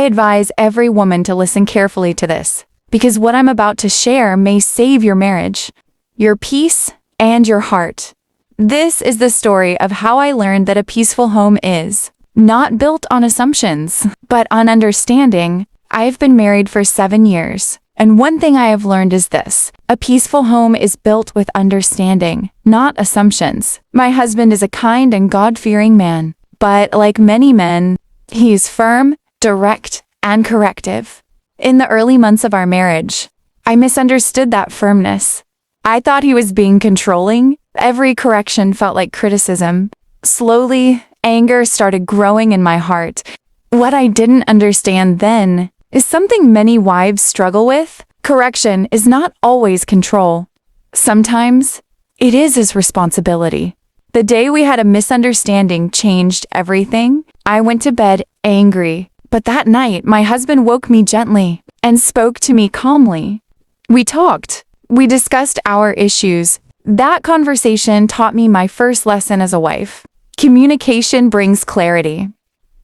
advise every woman to listen carefully to this, because what I'm about to share may save your marriage, your peace, and your heart. This is the story of how I learned that a peaceful home is not built on assumptions, but on understanding. I've been married for 7 years, and one thing I have learned is this: a peaceful home is built with understanding, not assumptions. My husband is a kind and God-fearing man, but like many men, he's firm, direct, and corrective. In the early months of our marriage, I misunderstood that firmness. I thought he was being controlling. Every correction felt like criticism. Slowly, anger started growing in my heart. What I didn't understand then is something many wives struggle with. Correction is not always control. Sometimes, it is his responsibility. The day we had a misunderstanding changed everything. I went to bed angry, but that night my husband woke me gently and spoke to me calmly. We talked. We discussed our issues. That conversation taught me my first lesson as a wife. Communication brings clarity.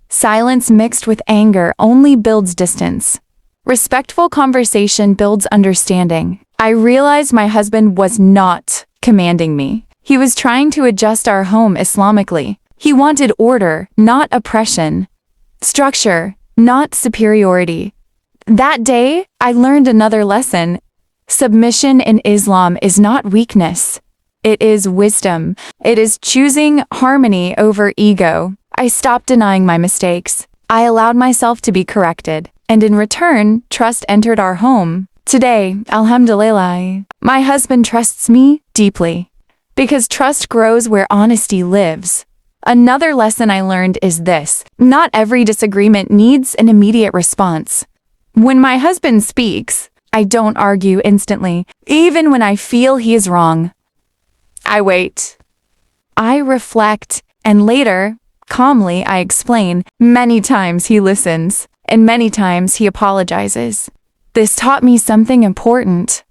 Silence mixed with anger only builds distance. Respectful conversation builds understanding. I realized my husband was not commanding me. He was trying to adjust our home Islamically. He wanted order, not oppression. Structure, not superiority. That day, I learned another lesson. Submission in Islam is not weakness. It is wisdom. It is choosing harmony over ego. I stopped denying my mistakes. I allowed myself to be corrected, and in return, trust entered our home. Today, alhamdulillah, my husband trusts me deeply, because trust grows where honesty lives. Another lesson I learned is this: not every disagreement needs an immediate response. When my husband speaks, I don't argue instantly, even when I feel he is wrong. I wait. I reflect, and later, calmly, I explain. Many times he listens, and many times he apologizes. This taught me something important.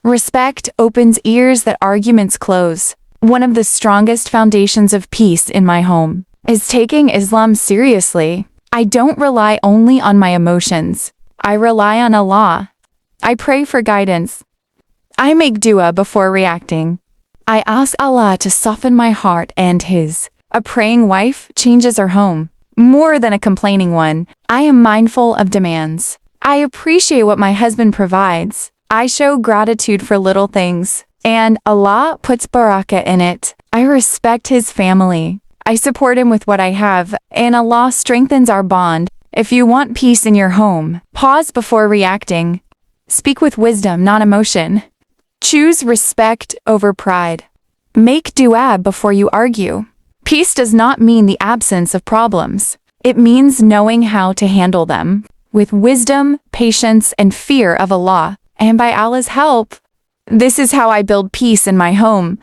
Respect opens ears that arguments close. One of the strongest foundations of peace in my home is taking Islam seriously. I don't rely only on my emotions. I rely on Allah. I pray for guidance. I make dua before reacting. I ask Allah to soften my heart and His. A praying wife changes her home. More than a complaining one, I am mindful of demands. I appreciate what my husband provides. I show gratitude for little things, and Allah puts barakah in it. I respect his family. I support him with what I have, and Allah strengthens our bond. If you want peace in your home, pause before reacting. Speak with wisdom, not emotion. Choose respect over pride. Make dua before you argue. Peace does not mean the absence of problems. It means knowing how to handle them with wisdom, patience, and fear of Allah. And by Allah's help, this is how I build peace in my home.